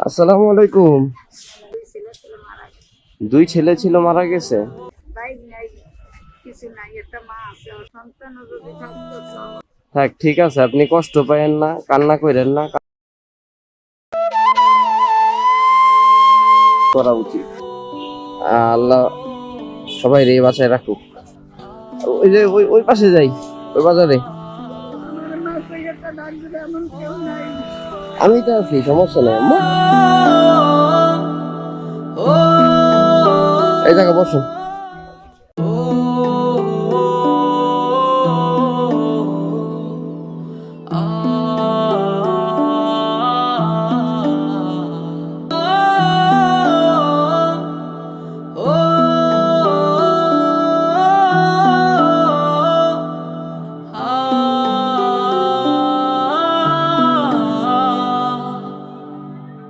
আসসালামু আলাইকুম। দুই ছেলে ছিল, মারা গেছে। থাক, ঠিক আছে, আপনি কষ্ট পাইয়েন না, কান্না করেন না। করা উচিত। আল্লাহ সবাই রে বাঁচায় রাখুক। ওই যে ওই ওই পাশে যাই, ওই বাজারে। আমি তো আছি, সমস্যা নেই আম্মা। এই জায়গা বসুন।